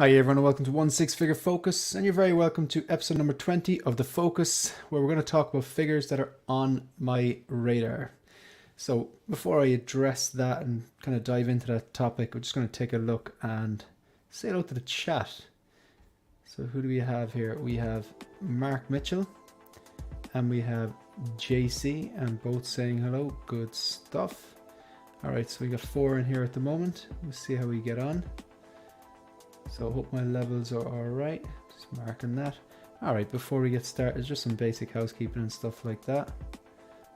Hi everyone and welcome to One Six Figure Focus, and you're very welcome to episode number 20 of The Focus, where we're going to talk about figures that are on my radar. So before I address that and kind of dive into that topic, we're just going to take a look and say hello to the chat. So who do we have here? We have Mark Mitchell and we have JC, and both saying hello. Good stuff. Alright, so we got 4 in here at the moment. We'll see how we get on. So I hope my levels are alright. Just marking that. Alright, before we get started, just some basic housekeeping and stuff like that.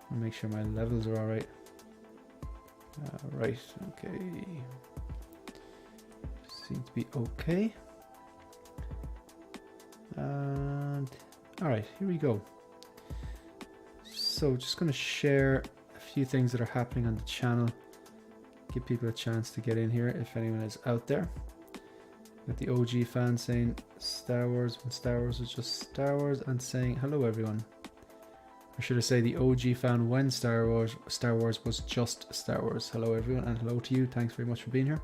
I'll make sure my levels are alright. Right, okay. Seems to be okay. And alright, here we go. So just going to share a few things that are happening on the channel. Give people a chance to get in here if anyone is out there. Got the OG fan saying Star Wars when Star Wars was just Star Wars, and saying hello everyone. Or should I say the OG fan when Star Wars was just Star Wars. Hello everyone, and hello to you. Thanks very much for being here.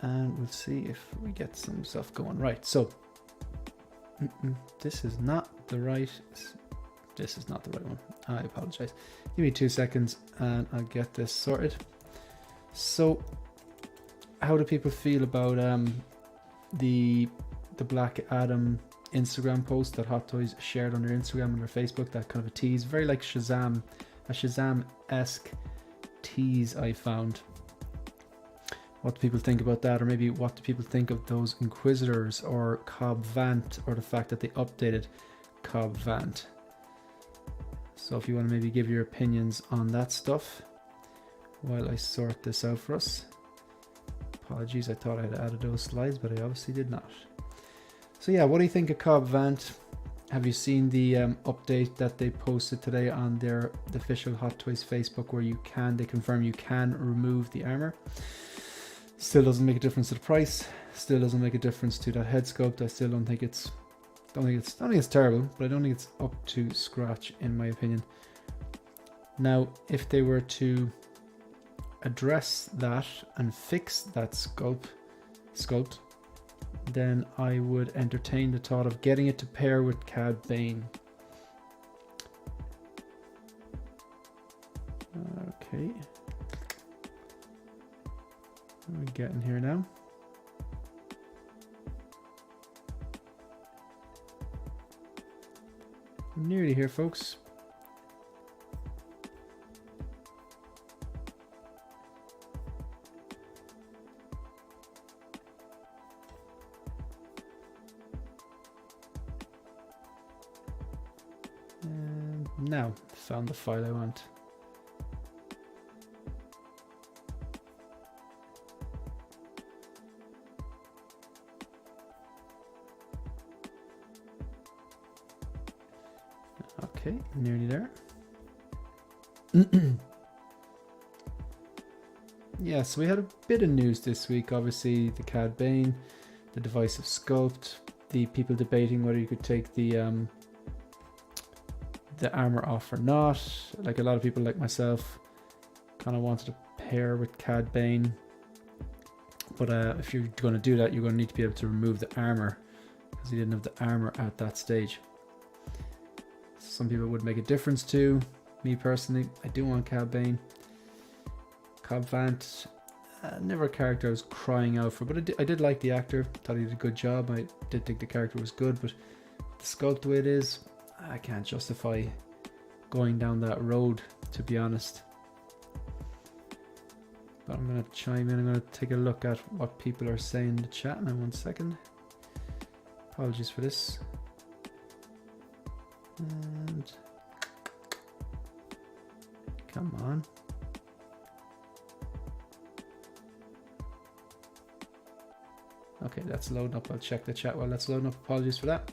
And we'll see if we get some stuff going. Right, so this is not the right one. I apologize. Give me 2 seconds and I'll get this sorted. So how do people feel about the Black Adam Instagram post that Hot Toys shared on their Instagram and their Facebook? That kind of a tease, very like Shazam, a Shazam-esque tease I found. What do people think about that? Or maybe what do people think of those Inquisitors or Cobb Vanth, or the fact that they updated Cobb Vanth? So if you want to maybe give your opinions on that stuff while I sort this out for us. Apologies, I thought I had added those slides, but I obviously did not. So yeah, what do you think of Cobb Vanth? Have you seen the update that they posted today on the official Hot Toys Facebook, where they confirm you can remove the armor? Still doesn't make a difference to the price. Still doesn't make a difference to that head sculpt. I still don't think it's terrible, but I don't think it's up to scratch in my opinion. Now, if they were to address that and fix that sculpt, then I would entertain the thought of getting it to pair with Cad Bane. Okay. What are we getting here now? I'm nearly here, folks. Now, found the file I want. Okay, nearly there. Yeah, so we had a bit of news this week. Obviously, the Cad Bane, the divisive sculpt, the people debating whether you could take the armor off or not. Like a lot of people like myself kind of wanted to pair with Cad Bane, but if you're going to do that, you're going to need to be able to remove the armor, because he didn't have the armor at that stage. Some people would make a difference to. Me personally, I do want Cad Bane. Cobb Vanth, never a character I was crying out for, but I did like the actor. Thought he did a good job. I did think the character was good, but the sculpt the way it is, I can't justify going down that road, to be honest. But I'm going to chime in. I'm going to take a look at what people are saying in the chat now. 1 second. Apologies for this. And come on. Okay, that's loading up. I'll check the chat while that's loading up. Apologies for that.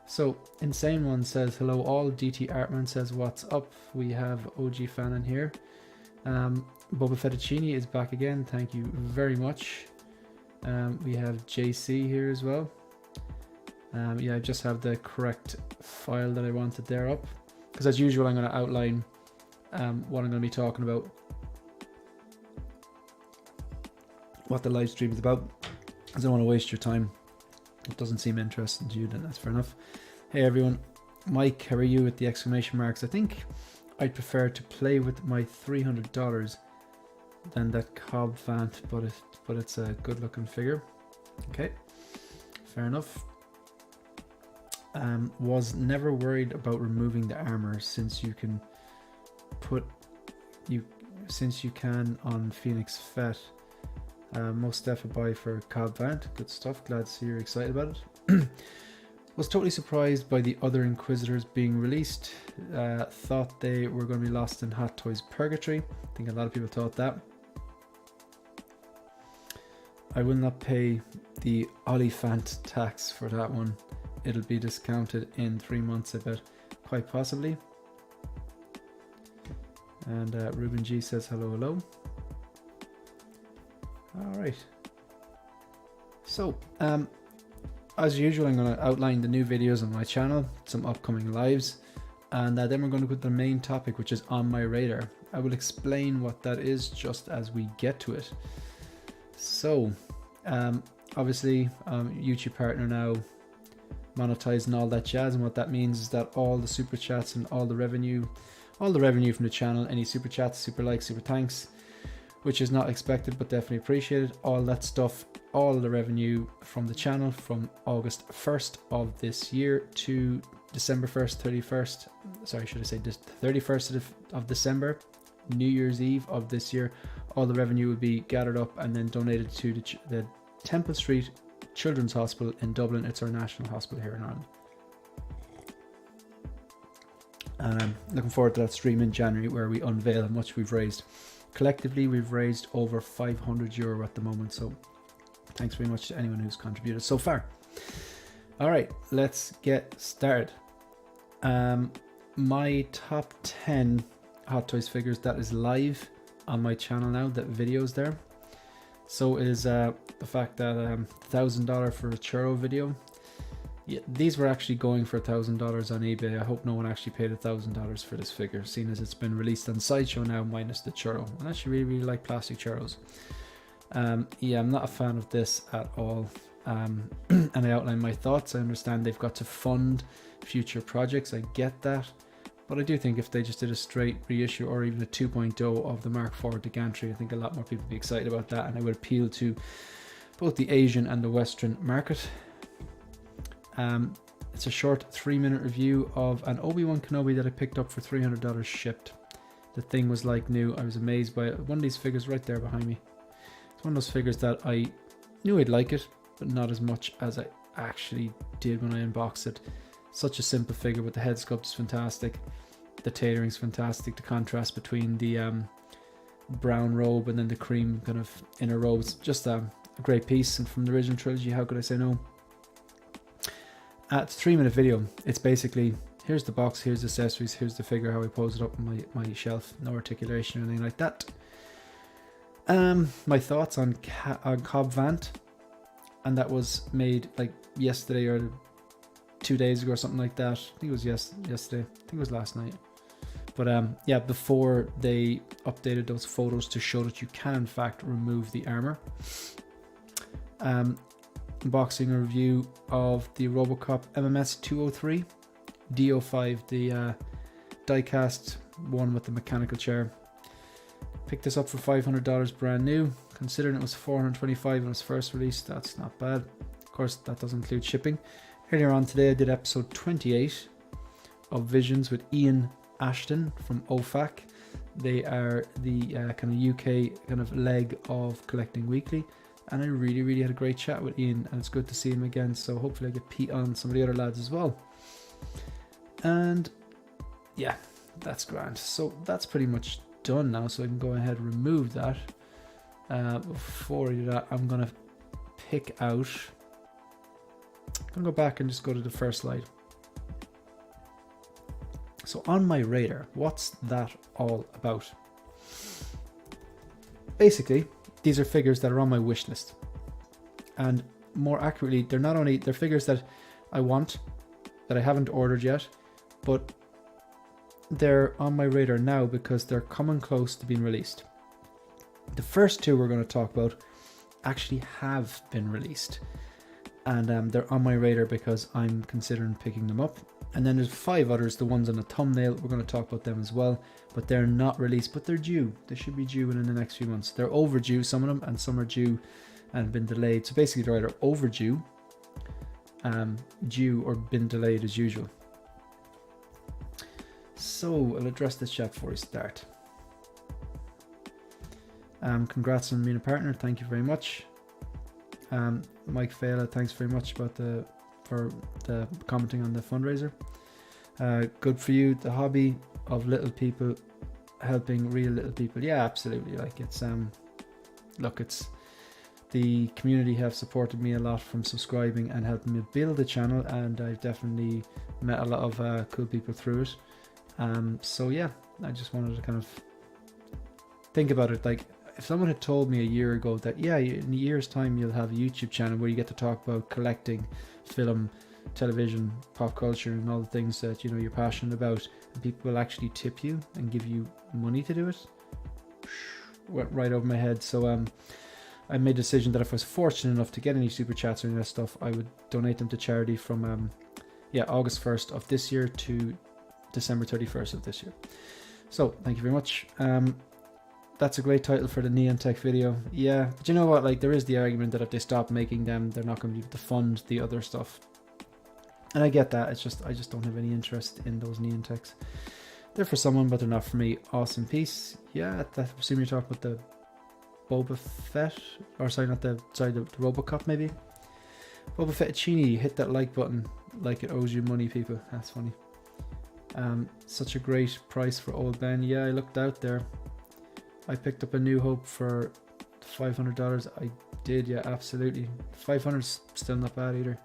So, Insane One says, hello all. DT Artman says, what's up? We have OG fan in here. Boba Fettuccini is back again. Thank you very much. We have JC here as well. Yeah, I just have the correct file that I wanted there up. Because as usual, I'm going to outline what I'm going to be talking about. What the live stream is about. I don't want to waste your time. It doesn't seem interesting to you, then that's fair enough. Hey everyone, Mike, how are you with the exclamation marks? I think I'd prefer to play with my $300 than that Cobb Vant, but it's a good looking figure. Okay, fair enough. Was never worried about removing the armor since you can on Phoenix Fet. Most definitely buy for Cobb Vant. Good stuff. Glad to see you're excited about it. Was totally surprised by the other Inquisitors being released. Thought they were going to be lost in Hot Toys Purgatory. I think a lot of people thought that. I will not pay the Oliphant tax for that one. It'll be discounted in 3 months, I bet. Quite possibly. And Ruben G says hello, hello. Alright. So, as usual, I'm going to outline the new videos on my channel, some upcoming lives, and then we're going to go to the main topic, which is on my radar. I will explain what that is just as we get to it. So, obviously, YouTube partner now, monetizing all that jazz, and what that means is that all the super chats and all the revenue from the channel, any super chats, super likes, super thanks, which is not expected but definitely appreciated, all that stuff, all the revenue from the channel from August 1st of this year to December 1st, 31st, sorry, should I say this, 31st of December, New Year's Eve of this year, all the revenue will be gathered up and then donated to the Temple Street Children's Hospital in Dublin. It's our national hospital here in Ireland. And I'm looking forward to that stream in January where we unveil how much we've raised. Collectively, we've raised over €500 at the moment. So thanks very much to anyone who's contributed so far. All right, let's get started. My top 10 Hot Toys figures, that is live on my channel now, that video's there. So is the fact that $1,000 for a churro video. Yeah, these were actually going for $1,000 on eBay. I hope no one actually paid $1,000 for this figure, seeing as it's been released on Sideshow now minus the churro. I actually really like plastic churros. Yeah, I'm not a fan of this at all. And I outlined my thoughts. I understand they've got to fund future projects. I get that. But I do think if they just did a straight reissue or even a 2.0 of the Mark IV de Gantry, I think a lot more people would be excited about that, and it would appeal to both the Asian and the Western market. It's a short 3-minute review of an Obi-Wan Kenobi that I picked up for $300 shipped. The thing was like new. I was amazed by it. One of these figures right there behind me. It's one of those figures that I knew I'd like it, but not as much as I actually did when I unboxed it. Such a simple figure, but the head sculpt is fantastic. The tailoring's fantastic. The contrast between the brown robe and then the cream kind of inner robe. It's just a great piece. And from the original trilogy, how could I say no? It's a 3-minute video. It's basically, here's the box, here's the accessories, here's the figure, how I pose it up on my shelf. No articulation or anything like that. My thoughts on Cobb Vant. And that was made like yesterday or 2 days ago or something like that. I think it was yesterday. I think it was last night. But yeah, before they updated those photos to show that you can in fact remove the armor. Unboxing a review of the Robocop MMS 203 DO5, the die-cast one with the mechanical chair. Picked this up for $500 brand new. Considering it was $425 when it was first released, that's not bad. Of course, that doesn't include shipping. Earlier on today, I did episode 28 of Visions with Ian Ashton from OFAC. They are the kind of UK kind of leg of Collecting Weekly. And I really had a great chat with Ian, and it's good to see him again. So hopefully I get Pete on some of the other lads as well. And yeah, that's grand. So that's pretty much done now. So I can go ahead and remove that. Before I do that, I'm going to pick out... I'm going to go back and just go to the first slide. So on my radar, what's that all about? Basically, these are figures that are on my wish list. And more accurately, they're figures that I want, that I haven't ordered yet, but they're on my radar now because they're coming close to being released. The first two we're going to talk about actually have been released, and they're on my radar because I'm considering picking them up. And then there's 5 others, the ones on the thumbnail, we're going to talk about them as well, but they're not released, but they're due. They should be due within the next few months. They're overdue, some of them, and some are due and been delayed. So basically they're either overdue, due, or been delayed as usual. So I'll address this chat before we start. Congrats on being a partner, thank you very much. Mike Fela, thanks very much for the commenting on the fundraiser. Good for you, the hobby of little people helping real little people. Yeah, absolutely. Like, it's look, it's the community have supported me a lot from subscribing and helping me build the channel, and I've definitely met a lot of cool people through it. So yeah, I just wanted to kind of think about it. Like, if someone had told me a year ago that, yeah, in a year's time you'll have a YouTube channel where you get to talk about collecting film, television, pop culture, and all the things that, you know, you're passionate about, and people will actually tip you and give you money to do it, went right over my head. So I made a decision that if I was fortunate enough to get any super chats or any of that stuff, I would donate them to charity from August 1st of this year to December 31st of this year. So thank you very much. That's a great title for the Neon Tech video. Yeah, but you know what, like, there is the argument that if they stop making them, they're not going to be able to fund the other stuff. And I get that. It's just, I just don't have any interest in those Neon Techs. They're for someone, but they're not for me. Awesome piece. Yeah, I assume you're talking about the Boba Fett, or sorry, not the, sorry, the Robocop maybe. Boba Fettuccine, hit that like button like it owes you money, people. That's funny. Such a great price for old Ben. Yeah, I looked out there. I picked up a New Hope for $500. I did, yeah, absolutely. 500's still not bad either.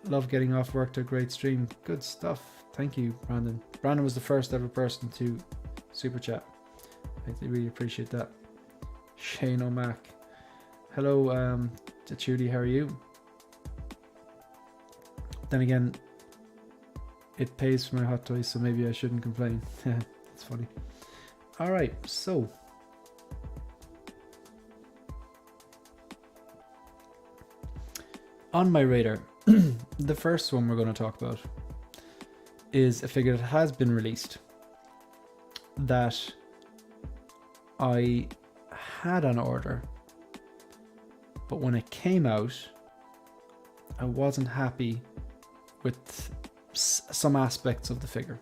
Love getting off work to a great stream. Good stuff. Thank you, Brandon. Brandon was the first ever person to super chat. I really appreciate that. Shane O'Mac. Hello, Judy, how are you? Then again, it pays for my hot toys, so maybe I shouldn't complain. That's funny. Alright, so on my radar, the first one we're going to talk about is a figure that has been released that I had on order, but when it came out, I wasn't happy with some aspects of the figure.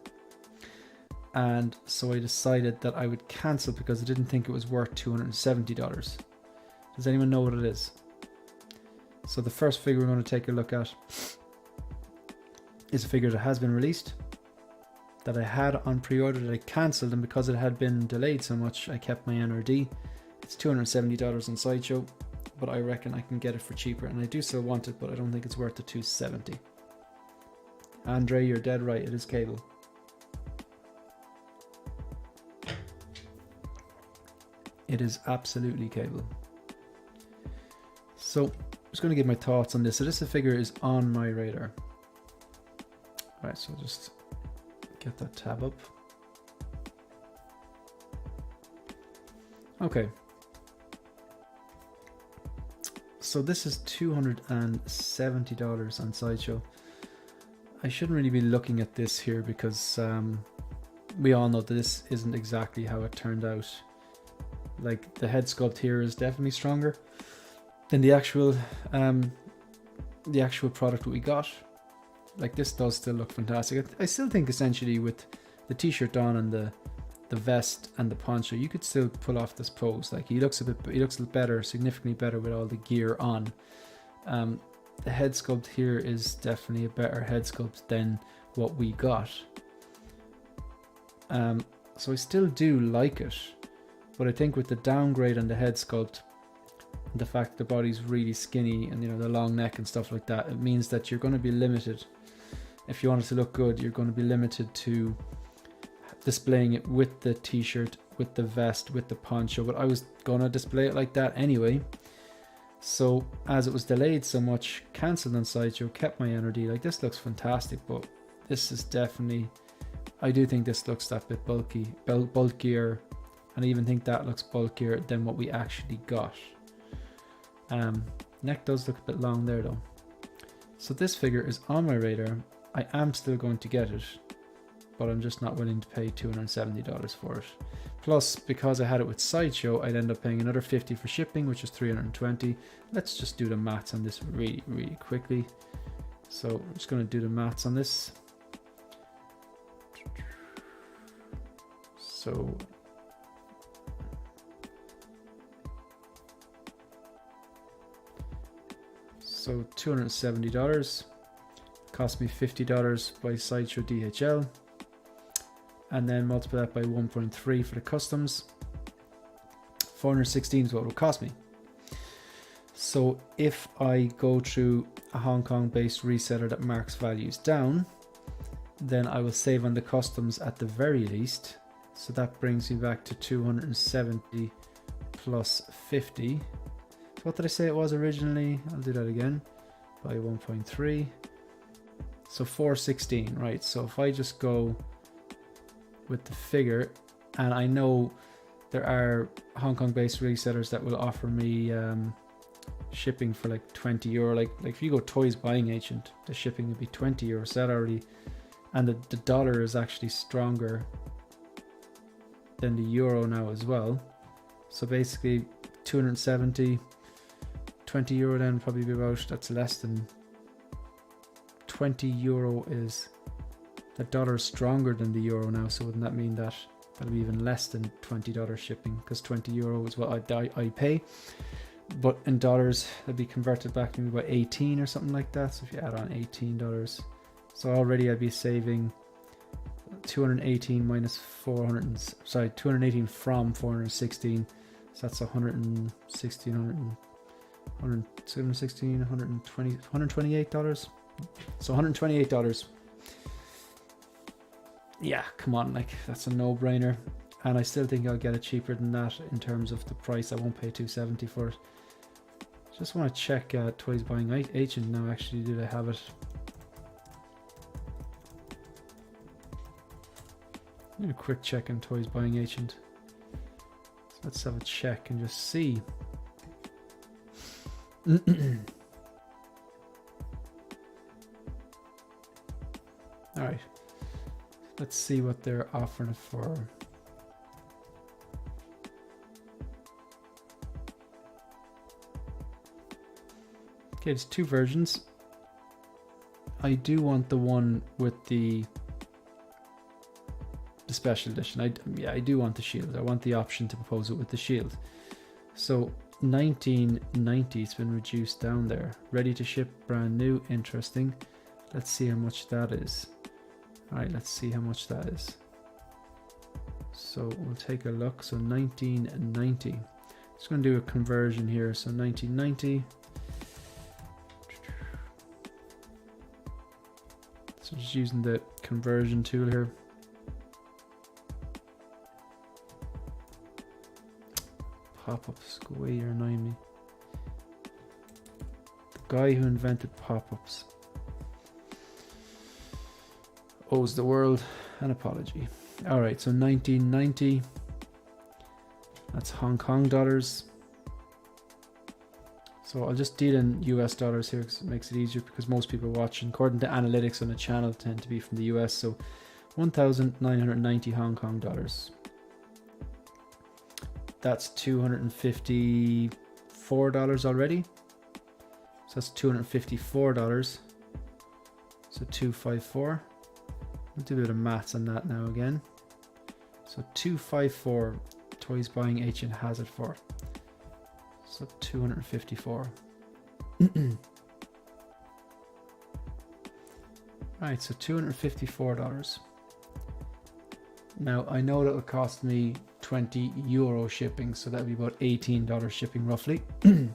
And so I decided that I would cancel because I didn't think it was worth $270. Does anyone know what it is? So the first figure we're going to take a look at is a figure that has been released, that I had on pre-order, that I cancelled, and because it had been delayed so much, I kept my NRD. It's $270 on Sideshow, but I reckon I can get it for cheaper, and I do still want it, but I don't think it's worth the $270. Andre, you're dead right, it is Cable. It is absolutely Cable. So I'm just going to give my thoughts on this. So this figure is on my radar. Alright, so I'll just get that tab up. Okay. So this is $270 on Sideshow. I shouldn't really be looking at this here because we all know that this isn't exactly how it turned out. Like, the head sculpt here is definitely stronger than the actual product that we got. Like, this does still look fantastic. I still think essentially with the t-shirt on and the vest and the poncho, you could still pull off this pose. Like, he looks a little better, significantly better with all the gear on. The head sculpt here is definitely a better head sculpt than what we got. So I still do like it. But I think with the downgrade on the head sculpt, the fact the body's really skinny and, you know, the long neck and stuff like that, it means that you're going to be limited. If you want it to look good, you're going to be limited to displaying it with the t-shirt, with the vest, with the poncho. But I was going to display it like that anyway. So as it was delayed so much, cancelled on Sideshow, kept my NRD. Like, this looks fantastic, but this is definitely, I do think this looks that bit bulkier. And I even think that looks bulkier than what we actually got. Neck does look a bit long there though. So this figure is on my radar. I am still going to get it, but I'm just not willing to pay $270 for it. Plus, because I had it with Sideshow, I'd end up paying another $50 for shipping, which is $320. Let's just do the maths on this really, really quickly. So I'm just going to do the maths on this. So $270 cost me $50 by Sideshow DHL, and then multiply that by 1.3 for the customs. 416 is what it will cost me. So if I go through a Hong Kong based reseller that marks values down, then I will save on the customs at the very least. So that brings me back to 270 plus 50. So what did I say it was originally? I'll do that again by 1.3. So 416, right? So if I just go with the figure, and I know there are Hong Kong based resellers that will offer me shipping for like €20. Like if you go Toys Buying Agent, the shipping would be €20. So that already, and the dollar is actually stronger than the euro now as well. So basically 270, €20 then probably be about, that's less than €20 is, the dollar is stronger than the euro now. So wouldn't that mean that that'll be even less than $20 shipping, because €20 is what I pay, but in dollars it'd be converted back to maybe about 18 or something like that. So if you add on $18, so already I'd be saving 218 minus 218 from 416. So that's 116, 116, 120, $128. So $128. Yeah, come on, like that's a no-brainer. And I still think I'll get it cheaper than that in terms of the price. I won't pay $270 for it. Just want to check Toys Buying Agent now. Actually, do they have it? A quick check on Toys Buying Agent. So let's have a check and just see. Alright, let's see what they're offering it for. Okay, there's two versions. I do want the one with the special edition. I do want the shield. I want the option to propose it with the shield. So 1990, it's been reduced down there. Ready to ship, brand new, interesting. Let's see how much that is. All right, let's see how much that is. So we'll take a look. So 1990. Just going to do a conversion here. So 1990. So just using the conversion tool here. Pop-ups, go away, you're annoying me. The guy who invented pop-ups owes the world an apology. Alright, so 1990. That's Hong Kong dollars. So I'll just deal in US dollars here because it makes it easier, because most people watching, according to analytics on the channel, tend to be from the US. So 1,990 Hong Kong dollars. That's $254 already. So that's $254. So 254. I'll do a bit of maths on that now again. So 254 Toys Buying Agent has it for. So 254. Right, so $254. Now I know that will cost me €20 shipping, so that would be about $18 shipping roughly. Then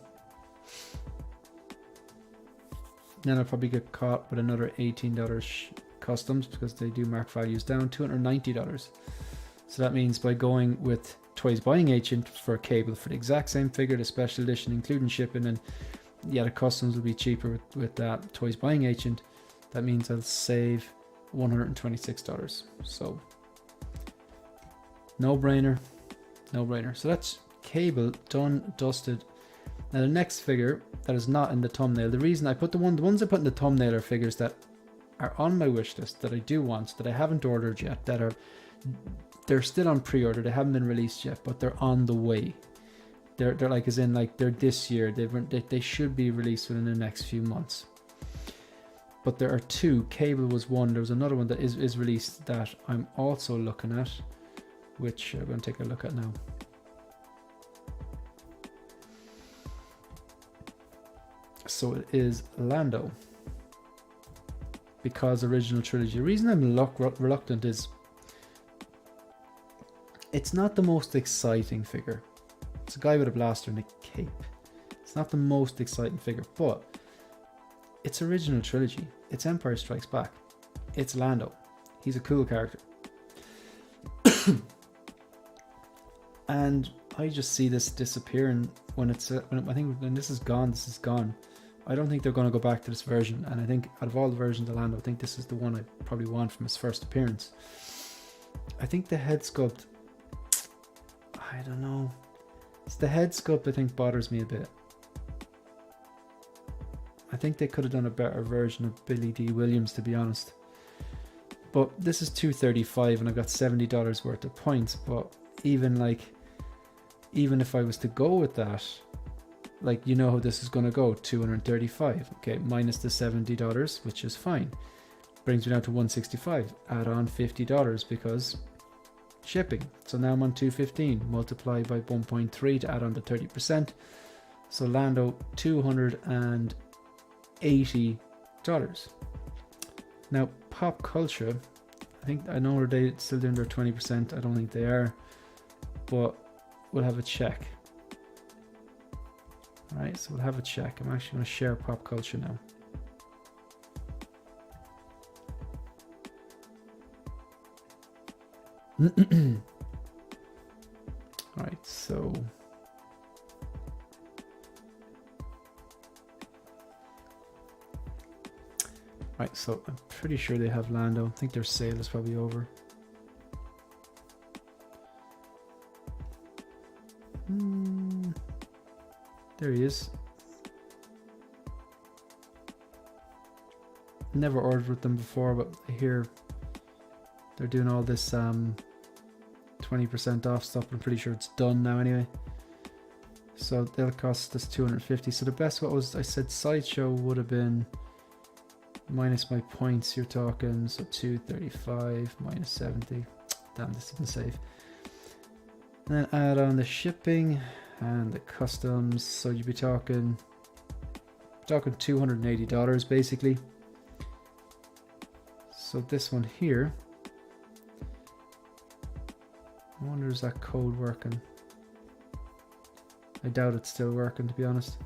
I'll probably get caught with another $18 customs, because they do mark values down. $290. So that means by going with Toys Buying Agent for a cable for the exact same figure, the special edition including shipping, and yeah, the customs will be cheaper with that Toys Buying Agent. That means I'll save $126. So no brainer, no brainer. So that's cable done, dusted. Now the next figure that is not in the thumbnail, the reason I put the ones I put in the thumbnail are figures that are on my wish list, that I do want, that I haven't ordered yet, they're still on pre-order, they haven't been released yet, but they're on the way. They're like, as in like, they're this year, they should be released within the next few months. But there are two. Cable was one. There was another one that is released that I'm also looking at, which I'm going to take a look at now. So it is Lando, because original trilogy. The reason I'm reluctant is it's not the most exciting figure. It's a guy with a blaster and a cape. It's not the most exciting figure, but it's original trilogy. It's Empire Strikes Back. It's Lando. He's a cool character. And I just see this disappearing when it's when I think when this is gone, this is gone. I don't think they're going to go back to this version, and I think out of all the versions of Lando, I think this is the one I probably want from his first appearance. I think the head sculpt, I don't know. It's the head sculpt I think bothers me a bit. I think they could have done a better version of Billy D. Williams, to be honest. But this is $235 and I've got $70 worth of points. But even if I was to go with that, like, you know how this is going to go, $235. Okay, minus the $70, which is fine. Brings me down to $165. Add on $50 because shipping. So now I'm on $215. Multiply by 1.3 to add on the 30%. So Lando, $280. Now pop culture, I know they're still doing their 20%. I don't think they are, but we'll have a check. All right, so we'll have a check. I'm actually going to share pop culture now. All right, so I'm pretty sure they have Lando. I think their sale is probably over. There he is. Never ordered with them before, but I hear they're doing all this 20% off stuff. I'm pretty sure it's done now anyway. So they'll cost us $250. So the best, what was I said, Sideshow would have been minus my points. You're talking, so 235 minus 70. Damn, this isn't safe. And then add on the shipping and the customs. So you'd be talking $280 basically. So this one here, I wonder, is that code working? I doubt it's still working, to be honest.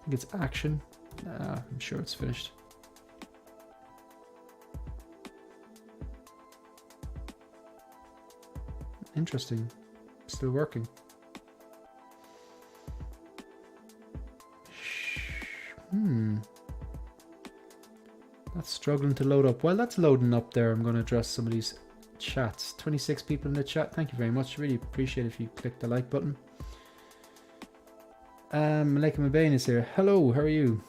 I think it's action. I'm sure it's finished. Interesting. Still working. That's struggling to load up. While that's loading up there, I'm going to address some of these chats. 26 people in the chat. Thank you very much. Really appreciate it if you click the like button. Malika Mabane is here. Hello, how are you?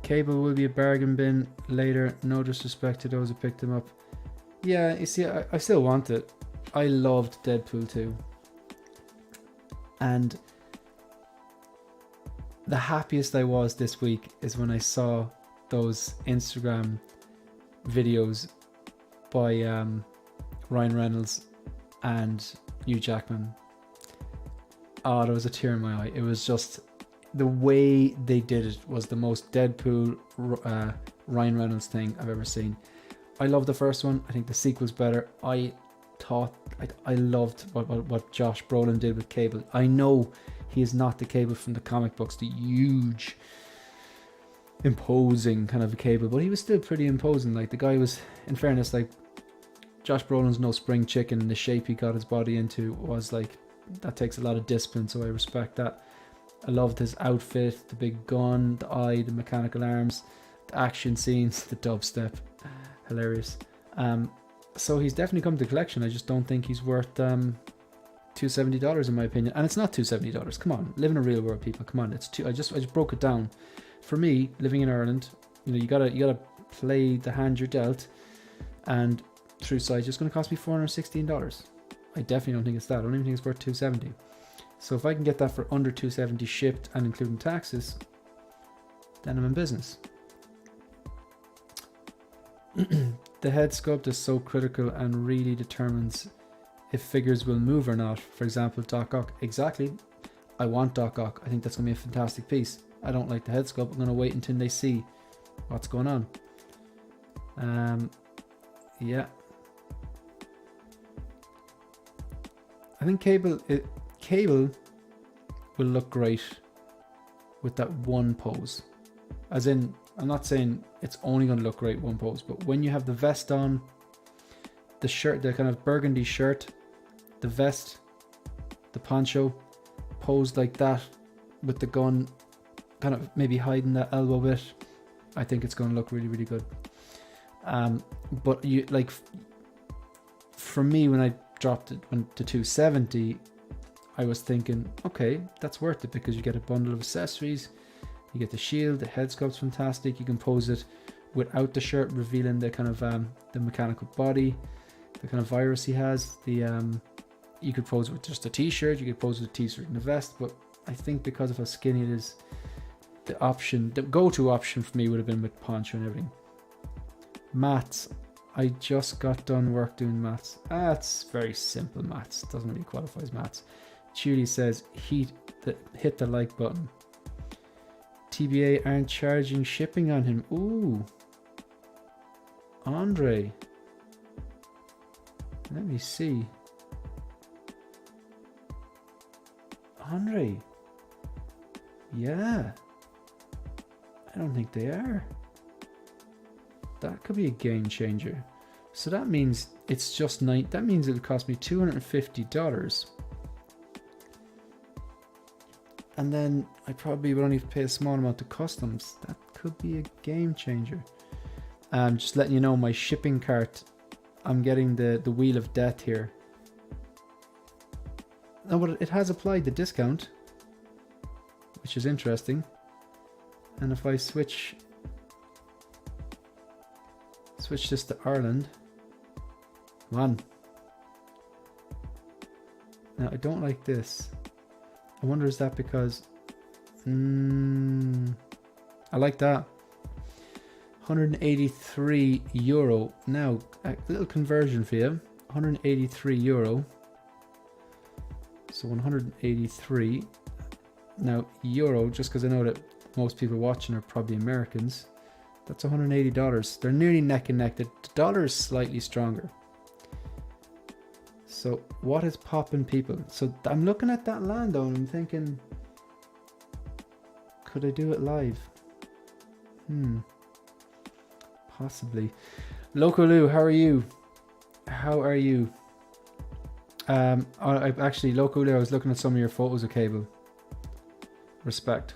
Cable will be a bargain bin later. No disrespect to those who picked them up. Yeah, you see, I still want it. I loved Deadpool 2. And the happiest I was this week is when I saw those Instagram videos by Ryan Reynolds and Hugh Jackman. Oh, there was a tear in my eye. It was just the way they did it was the most Deadpool Ryan Reynolds thing I've ever seen. I love the first one. I think the sequel's better. I loved what Josh Brolin did with Cable. I know he is not the Cable from the comic books, the huge, imposing kind of a Cable, but he was still pretty imposing. Like, the guy was, in fairness, like, Josh Brolin's no spring chicken, and the shape he got his body into was like, that takes a lot of discipline, so I respect that. I loved his outfit, the big gun, the eye, the mechanical arms, the action scenes, the dubstep. Hilarious. So he's definitely come to the collection. I just don't think he's worth $270 in my opinion, and it's not $270. Come on, live in a real world, people. Come on, it's two. I just broke it down. For me, living in Ireland, you gotta play the hand you're dealt, and through size, it's going to cost me $416. I definitely don't think it's that. I don't even think it's worth $270. So if I can get that for under $270 shipped and including taxes, then I'm in business. The head sculpt is so critical and really determines if figures will move or not. For example, Doc Ock. Exactly. I want Doc Ock. I think that's going to be a fantastic piece. I don't like the head sculpt. I'm going to wait until they see what's going on. Yeah. I think cable will look great with that one pose. As in, I'm not saying it's only going to look great one pose, but when you have the vest on, the shirt, the kind of burgundy shirt, the vest, the poncho, posed like that with the gun, kind of maybe hiding that elbow bit, I think it's going to look really, really good. But you like, for me, when I dropped it to 270, I was thinking, okay, that's worth it because you get a bundle of accessories, you get the shield, the head sculpt's fantastic, you can pose it without the shirt, revealing the kind of the mechanical body, the kind of virus he has. You could pose it with just a t-shirt, you could pose with a t-shirt and a vest, but I think because of how skinny it is, the go-to option for me would have been with poncho and everything. Mats. I just got done work doing mats. It's very simple mats. Doesn't really qualify as mats. Julie says, hit the like button. TBA aren't charging shipping on him. Ooh. Andre. Let me see. Andre. Yeah. I don't think they are. That could be a game changer. So that means it's just that means it'll cost me $250. And then I probably would only have to pay a small amount of customs. That could be a game changer. Just letting you know, my shipping cart, I'm getting the Wheel of Death here. Now, but it has applied the discount, which is interesting. And if I switch this to Ireland, come on. Now, I don't like this. I wonder, is that because I like that. €183. Now, a little conversion for you. €183. So 183. Now, euro, just because I know that most people watching are probably Americans, that's $180. They're nearly neck and neck. The dollar is slightly stronger. So what is popping, people? So I'm looking at that Lando and I'm thinking, could I do it live? Possibly. Loco Lou, how are you? How are you? Actually, Loco Lou, I was looking at some of your photos of Cable. Respect.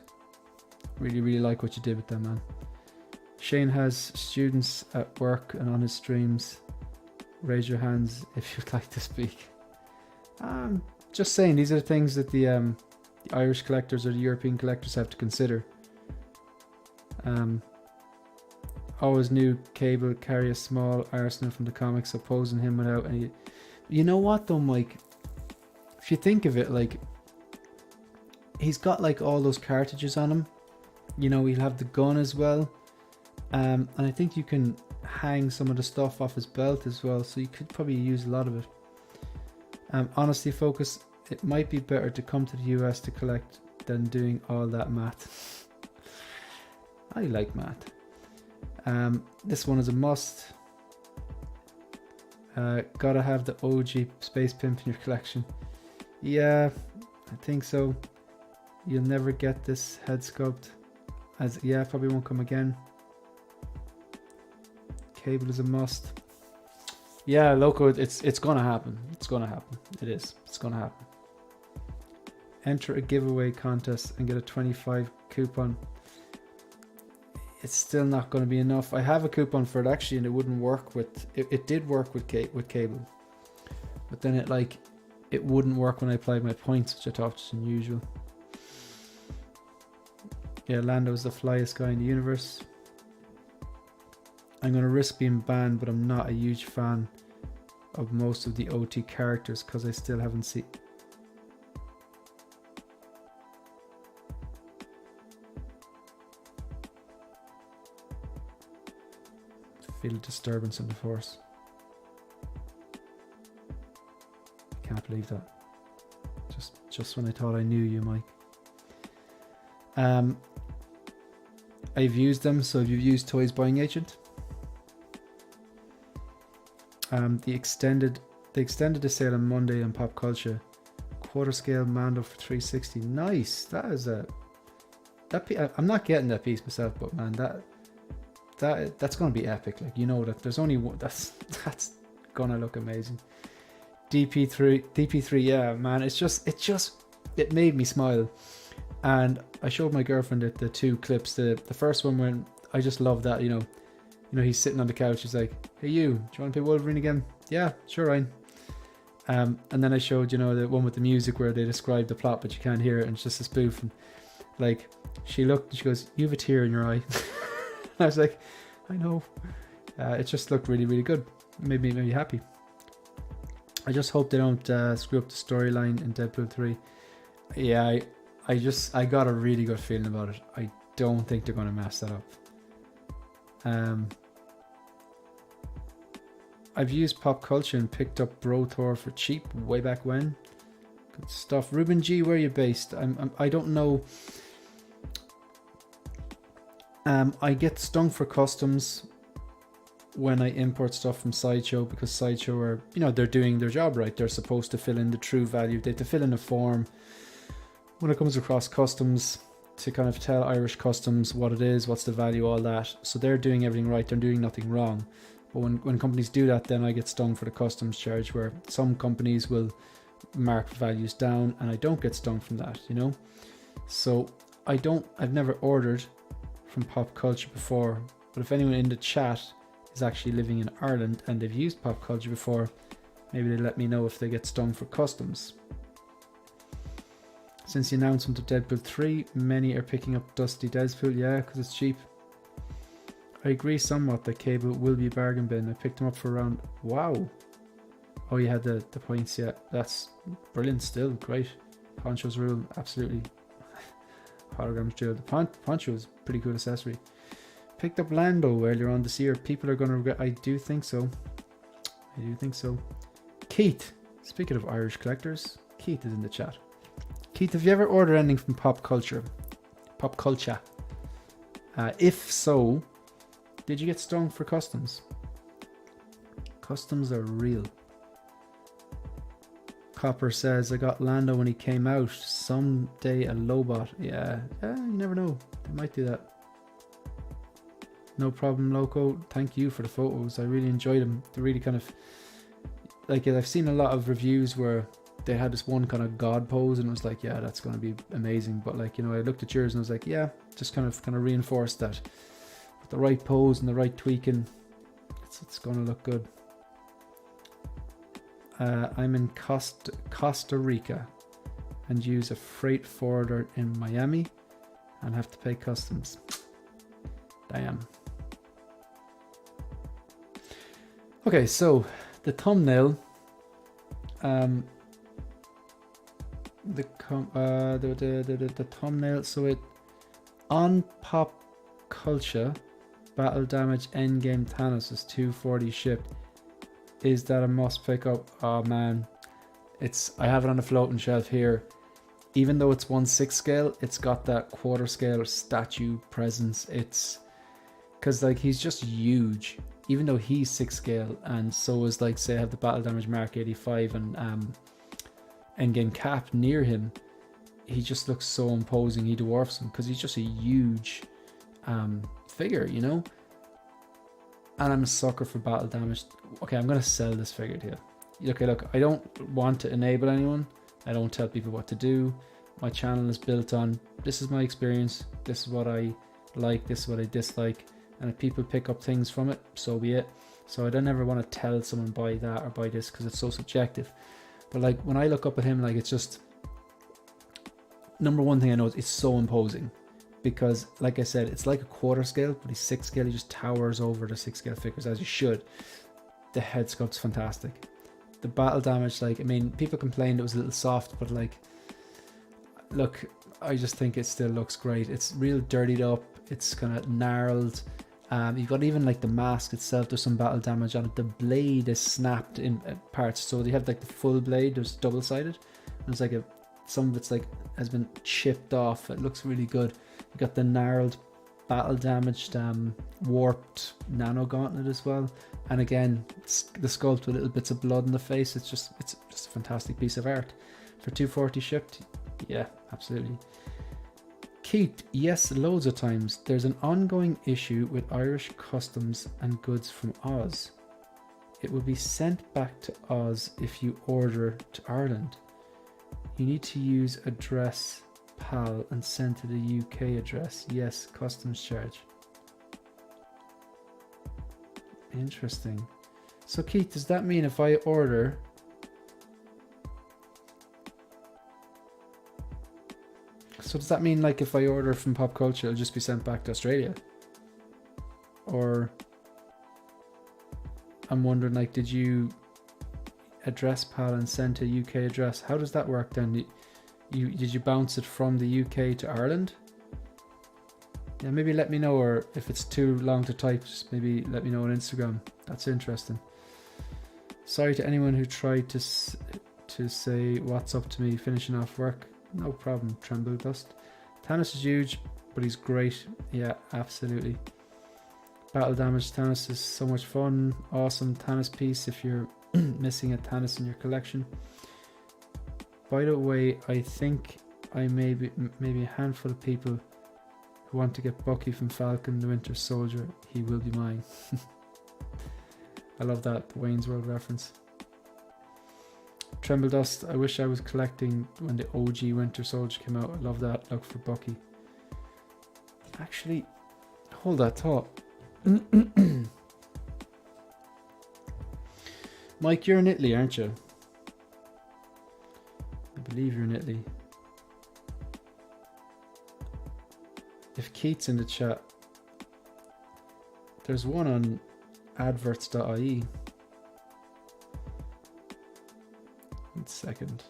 Really, really like what you did with them, man. Shane has students at work and on his streams. Raise your hands if you'd like to speak. Just saying, these are things that the Irish collectors or the European collectors have to consider. Always knew Cable carry a small arsenal from the comics, opposing him without any... You know what though, Mike? If you think of it, like, he's got like all those cartridges on him. You know, he'll have the gun as well. And I think you can hang some of the stuff off his belt as well, so you could probably use a lot of it. Honestly, Focus, it might be better to come to the US to collect than doing all that math. I like math. This one is a must. Gotta have the OG Space Pimp in your collection. Yeah, I think so. You'll never get this head sculpt. Probably won't come again. Cable is a must. Yeah, Loco, it's gonna happen. It's gonna happen. It is. It's gonna happen. Enter a giveaway contest and get a 25 coupon. It's still not going to be enough. I have a coupon for it actually, and it wouldn't work with it. It did work with Cable, but then it like it wouldn't work when I applied my points, which I thought was unusual. Yeah, Lando is the flyest guy in the universe. I'm going to risk being banned, but I'm not a huge fan of most of the OT characters because I still haven't seen... Feel a disturbance in the force. I can't believe that. Just when I thought I knew you, Mike. I've used them, so if you've used Toys Buying Agent. They extended the sale on Monday on Pop Culture. Quarter scale Mando for 360. Nice. That is I'm not getting that piece myself, but man, that's gonna be epic. Like, you know that there's only one. That's gonna look amazing. DP3. Yeah, man. It made me smile. And I showed my girlfriend the two clips. The first one when I just love that, you know, he's sitting on the couch. He's like, "Hey, you, do you want to play Wolverine again?" "Yeah, sure, Ryan." And then I showed, you know, the one with the music where they describe the plot, but you can't hear it, and it's just a spoof. And like, she looked and she goes, "You have a tear in your eye." I was like, "I know." It just looked really, really good. It made me happy. I just hope they don't screw up the storyline in Deadpool 3. Yeah, I got a really good feeling about it. I don't think they're going to mess that up. I've used Pop Culture and picked up Bro Thor for cheap way back when. Good stuff. Ruben G, where are you based? I don't know. I get stung for customs when I import stuff from Sideshow, because Sideshow are, you know, they're doing their job right. They're supposed to fill in the true value. They have to fill in a form when it comes across customs to kind of tell Irish customs what it is, what's the value, all that. So they're doing everything right. They're doing nothing wrong. But when companies do that, then I get stung for the customs charge, where some companies will mark values down and I don't get stung from that, you know. So I've never ordered from Pop Culture before, but if anyone in the chat is actually living in Ireland and they've used Pop Culture before, maybe they let me know if they get stung for customs. Since the announcement of Deadpool 3, many are picking up Dusty Deadpool, yeah, because it's cheap. I agree somewhat that Cable will be a bargain bin. I picked them up for around... Wow. Oh, you had the points, yeah. That's brilliant still, great. Poncho's rule, absolutely. Holograms drill. The poncho is a pretty cool accessory. Picked up Lando earlier on this year. People are going to regret... I do think so. Keith, speaking of Irish collectors, Keith is in the chat. Keith, have you ever ordered anything from Pop Culture? Pop Culture. If so, did you get stung for customs? Customs are real. Copper says, I got Lando when he came out. Someday a Lobot. Yeah, you never know. They might do that. No problem, Loco. Thank you for the photos. I really enjoyed them. They really kind of... Like, I've seen a lot of reviews where they had this one kind of god pose and it was like, yeah, that's going to be amazing. But like, you know, I looked at yours and I was like, yeah, just kind of reinforced that. With the right pose and the right tweaking, it's going to look good. I'm in Costa Rica and use a freight forwarder in Miami and have to pay customs. Damn. Okay, so the thumbnail, the thumbnail. So it on Pop Culture, battle damage endgame Thanos is 240 shipped. Is that a must pick up? Oh man, I have it on a floating shelf here. Even though it's 1/6 scale, it's got that quarter scale statue presence. It's because like he's just huge. Even though he's 6 scale, and so is like, say I have the battle damage Mark 85 and endgame Cap near him, he just looks so imposing. He dwarfs him because he's just a huge figure, you know. And I'm a sucker for battle damage. Okay, I'm gonna sell this figure to you. Okay, look, I don't want to enable anyone. I don't tell people what to do. My channel is built on, this is my experience, this is what I like, this is what I dislike, and if people pick up things from it, so be it. So I don't ever want to tell someone buy that or buy this because it's so subjective. But like when I look up at him, like it's just, number one thing I know is it's so imposing, because like I said, it's like a quarter scale, but he's 6 scale. He just towers over the 6 scale figures, as he should. The head sculpt's fantastic. The battle damage, like, I mean, people complained it was a little soft, but like, look, I just think it still looks great. It's real dirtied up. It's kind of gnarled. You've got even like the mask itself, there's some battle damage on it. The blade is snapped in parts, so they have like the full blade, there's double-sided. There's like some of it's like has been chipped off. It looks really good. You got the gnarled, battle damaged, warped nano gauntlet as well. And again, the sculpt with little bits of blood in the face. It's just a fantastic piece of art. For 240 shipped, yeah, absolutely. Keith, yes, loads of times. There's an ongoing issue with Irish customs and goods from Oz. It will be sent back to Oz if you order to Ireland. You need to use address PAL and send to the UK address. Yes, customs charge. Interesting. So Keith, does that mean if I order... So does that mean like if I order from Pop Culture, it'll just be sent back to Australia? Or I'm wondering, like, did you address PAL and send to UK address? How does that work then? Did you bounce it from the UK to Ireland? Yeah, maybe let me know, or if it's too long to type, just maybe let me know on Instagram. That's interesting. Sorry to anyone who tried to say what's up to me finishing off work. No problem, Tremble Dust. Thanos is huge, but he's great. Yeah, absolutely. Battle damage Thanos is so much fun. Awesome Thanos piece if you're missing a Thanos in your collection. By the way, I think I maybe a handful of people who want to get Bucky from Falcon the Winter Soldier. He will be mine. I love that Wayne's World reference. Tremble Dust, I wish I was collecting when the OG Winter Soldier came out. I love that look for Bucky. Actually, hold that thought. Mike, you're in Italy, aren't you? I believe you're in Italy. If Keith's in the chat, there's one on adverts.ie. Second.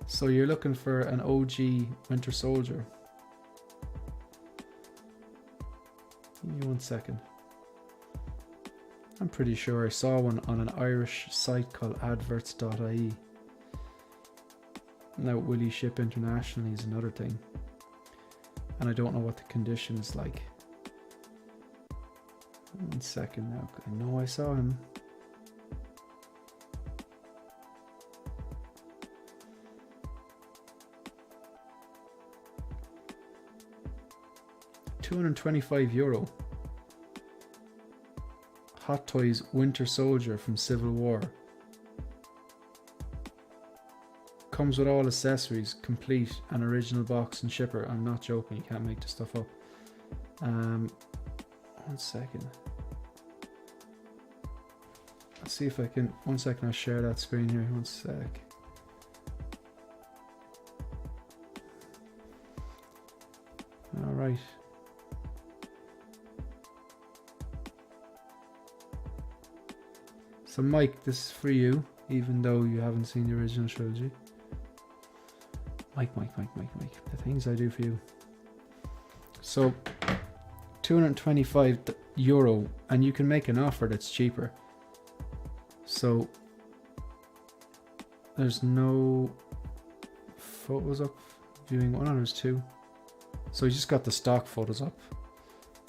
So you're looking for an OG Winter Soldier. Give me 1 second. I'm pretty sure I saw one on an Irish site called adverts.ie. Now will he ship internationally is another thing. And I don't know what the condition is like. 1 second now. I know I saw him. €225. Hot Toys Winter Soldier from Civil War. Comes with all accessories, complete, an original box and shipper. I'm not joking, you can't make this stuff up. 1 second. Let's see if I can. 1 second, I'll share that screen here. 1 sec. Alright. So Mike, this is for you, even though you haven't seen the original trilogy. Mike, the things I do for you. So €225, and you can make an offer that's cheaper. So there's no photos up viewing one, there's 2. So you just got the stock photos up.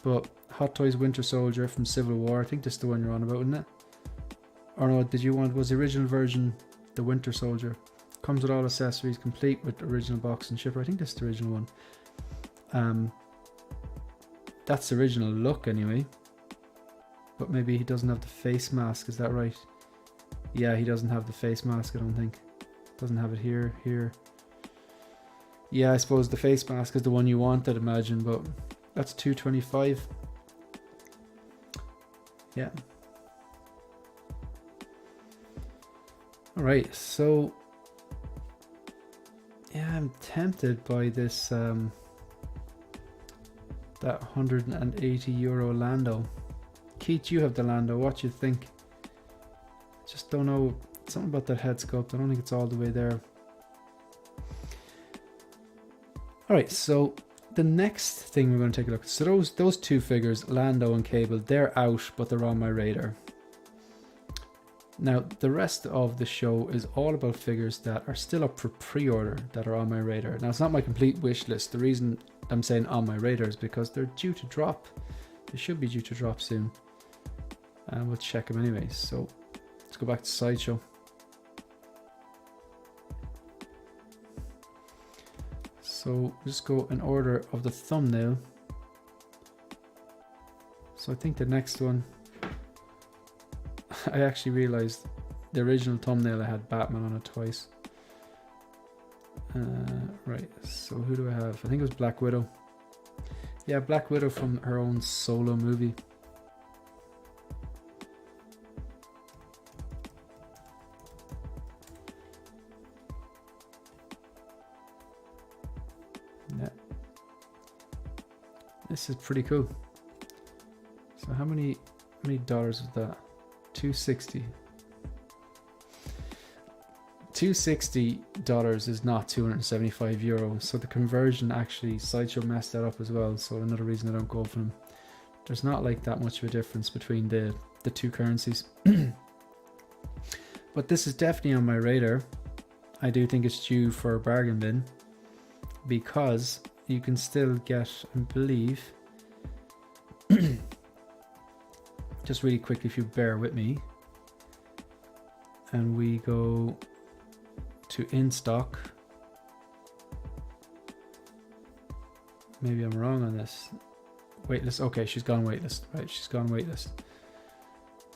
But Hot Toys Winter Soldier from Civil War, I think this is the one you're on about, isn't it? Or no, was the original version the Winter Soldier? Comes with all accessories, complete with original box and shipper. I think this is the original one. That's the original look anyway. But maybe he doesn't have the face mask, is that right? Yeah, he doesn't have the face mask, I don't think. Doesn't have it here. Yeah, I suppose the face mask is the one you want, I'd imagine, but that's $225. Yeah. All right, so yeah, I'm tempted by this that €180 Lando. Keith, you have the Lando. What do you think? Just don't know. Something about that head sculpt. I don't think it's all the way there. All right, so the next thing we're going to take a look at. So those two figures, Lando and Cable, they're out, but they're on my radar. Now, the rest of the show is all about figures that are still up for pre-order that are on my radar. Now, it's not my complete wish list. The reason I'm saying on my radar is because they're due to drop. They should be due to drop soon. And we'll check them anyways. So let's go back to Sideshow. So just go in order of the thumbnail. So I think the next one, I actually realized the original thumbnail I had Batman on it twice. Right, so who do I have? I think it was Black Widow. Yeah, Black Widow from her own solo movie. Yeah. This is pretty cool. So how many dollars is that? 260. $260 is not €275, so the conversion actually, Sideshow messed that up as well, so another reason I don't go for them. There's not like that much of a difference between the two currencies. But this is definitely on my radar. I do think it's due for a bargain bin, because you can still get, I believe, just really quickly if you bear with me, and we go to in stock. Maybe I'm wrong on this. Waitlist. Okay, she's gone waitlist. Right, she's gone waitlist.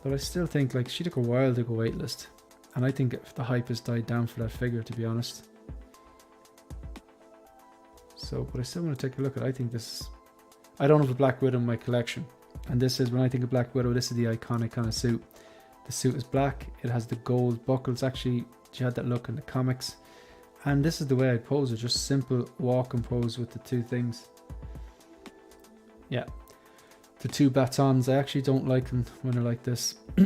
But I still think like she took a while to go waitlist, and I think the hype has died down for that figure, to be honest. So, but I still want to take a look at it. I think this. I don't have a Black Widow in my collection, and this is, when I think of Black Widow, this is the iconic kind of suit. The suit is black. It has the gold buckles. Actually, she had that look in the comics, and this is the way I pose it. Just simple walk and pose with the two things. Yeah, the two batons. I actually don't like them when they're like this. I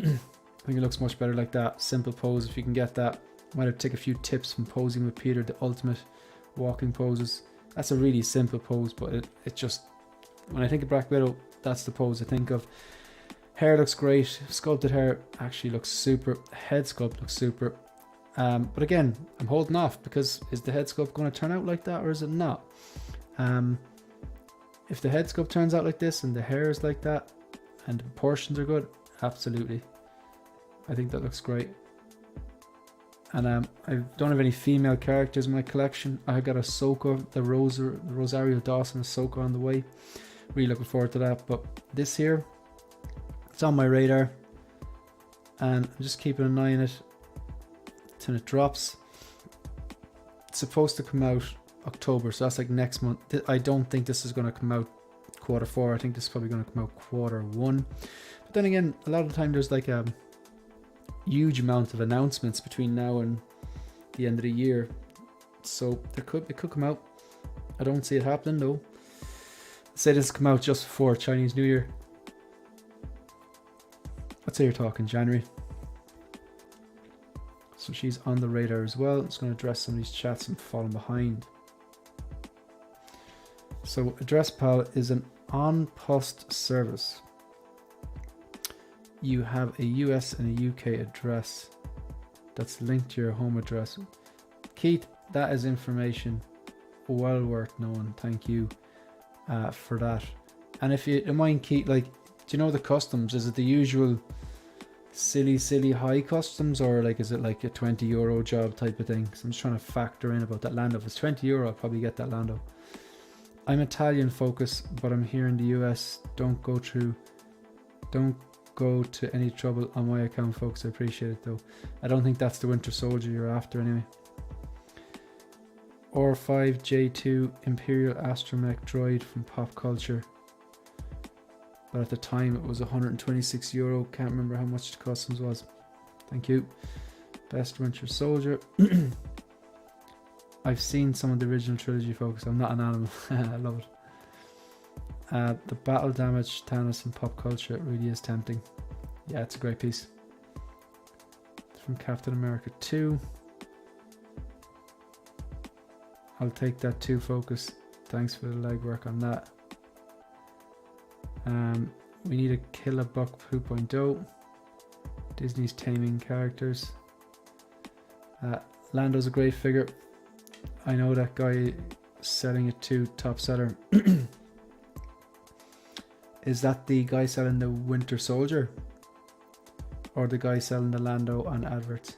think it looks much better like that. Simple pose, if you can get that. Might have to take a few tips from posing with Peter, the ultimate walking poses. That's a really simple pose, but it just, when I think of Black Widow, that's the pose I think of. Hair looks great. Sculpted hair actually looks super. Head sculpt looks super. But again, I'm holding off, because is the head sculpt going to turn out like that, or is it not? If the head sculpt turns out like this and the hair is like that and the proportions are good, absolutely. I think that looks great. And I don't have any female characters in my collection. I got Ahsoka, the Rosario Dawson Ahsoka on the way. Really looking forward to that. But this here, it's on my radar, and I'm just keeping an eye on it till it drops. It's supposed to come out October, so that's like next month. I don't think this is going to come out Q4. I think this is probably going to come out Q1. But then again, a lot of the time there's like a huge amount of announcements between now and the end of the year, so it could come out. I don't see it happening though. Say this come out just before Chinese New Year. Let's say you're talking January. So she's on the radar as well. I'm just going to address some of these chats and falling behind. So AddressPal is an on-post service. You have a US and a UK address that's linked to your home address. Keith, that is information well worth knowing. Thank you for that. And if you don't mind, Keith, like, do you know the customs? Is it the usual silly high customs, or like is it like a €20 job type of thing? So I'm just trying to factor in about that Lando. If it's €20, I'll probably get that Lando. I'm Italian focus, but I'm here in the US. Don't go to any trouble on my account, folks. I appreciate it though. I don't think that's the Winter Soldier you're after anyway. R5J2 Imperial Astromech droid from Pop Culture. But at the time it was €126. Can't remember how much the customs was. Thank you. Best Winter Soldier. I've seen some of the original trilogy, folks. I'm not an animal. I love it. The battle damage Thanos in pop culture, it really is tempting. Yeah, it's a great piece. It's from Captain America 2. I'll take that too, Focus. Thanks for the legwork on that. We need a Kill a Buck 2.0. Disney's taming characters. Lando's a great figure. I know that guy selling it to top seller. Is that the guy selling the Winter Soldier? Or the guy selling the Lando on adverts?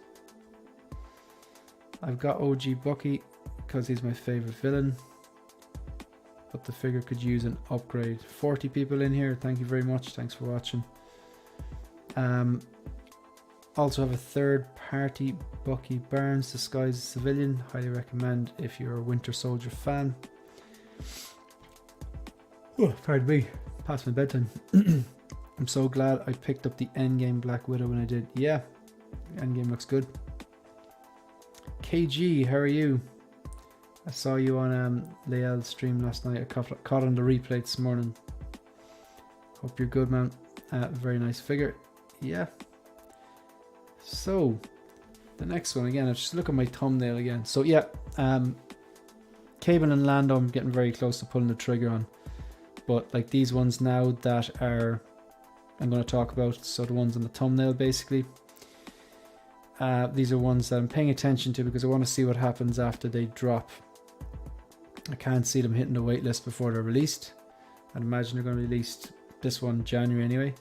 I've got OG Bucky because he's my favorite villain. But the figure could use an upgrade. 40 people in here. Thank you very much. Thanks for watching. Also have a third party Bucky Barnes disguised as civilian. Highly recommend if you're a Winter Soldier fan. Oh, pardon me. Past my bedtime. I'm so glad I picked up the Endgame Black Widow when I did. Yeah, Endgame looks good. KG, how are you? I saw you on Leal's stream last night. I caught on the replay this morning. Hope you're good, man. Very nice figure. Yeah. So, the next one again. I'll just look at my thumbnail again. So yeah, Cable and Lando I'm getting very close to pulling the trigger on. But like these ones now that are I'm going to talk about, so the ones on the thumbnail basically. These are ones that I'm paying attention to because I want to see what happens after they drop. I can't see them hitting the waitlist before they're released. I'd imagine they're going to be released this one January anyway.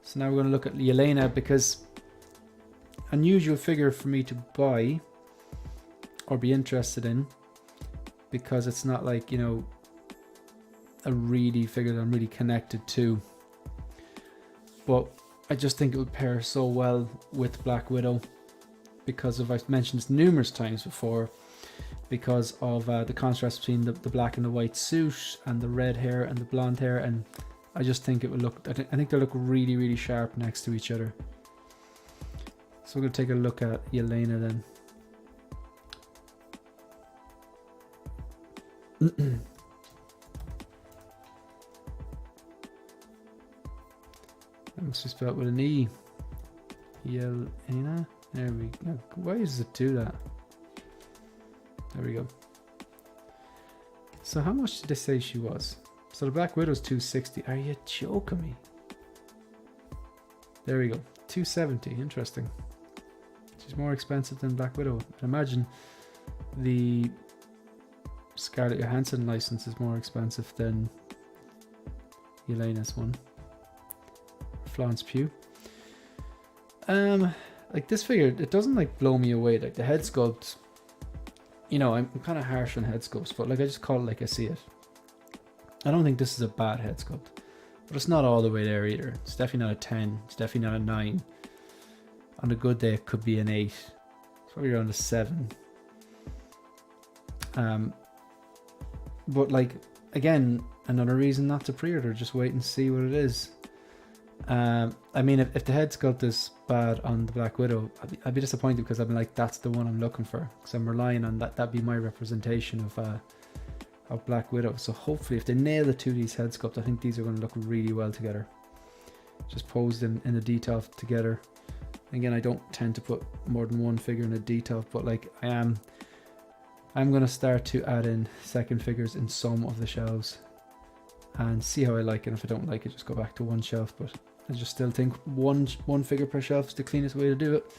So now we're going to look at Elena, because unusual figure for me to buy or be interested in, because it's not like, you know, a really figure that I'm really connected to. But I just think it would pair so well with Black Widow because of, I've mentioned this numerous times before, because of the contrast between the black and the white suit and the red hair and the blonde hair, and I just think it would look, I think they look really, really sharp next to each other. So we're going to take a look at Elena then. That must be spelled with an E. Elena. There we go. Why does it do that? There we go. So how much did they say she was? So the Black Widow's 260. Are you joking me? There we go. 270. Interesting. She's more expensive than Black Widow. I imagine the Scarlett Johansson license is more expensive than Elena's one. Florence Pugh. Like this figure, it doesn't like blow me away. Like the head sculpt, you know, I'm kind of harsh on head sculpts, but like I just call it like I see it. I don't think this is a bad head sculpt, but it's not all the way there either. It's definitely not a 10. It's definitely not a 9. On a good day, it could be an 8. It's probably around a 7. But like, again, another reason not to pre-order. Just wait and see what it is. I mean, if the head sculpt is bad on the Black Widow, I'd be disappointed, because I'm like, that's the one I'm looking for, because I'm relying on that'd be my representation of Black Widow. So hopefully if they nail the 2D's head sculpt, I think these are going to look really well together, just posed in a detail together. Again, I don't tend to put more than one figure in a detail, but like I'm going to start to add in second figures in some of the shelves and see how I like it. If I don't like it, just go back to one shelf. But I just still think one figure per shelf is the cleanest way to do it.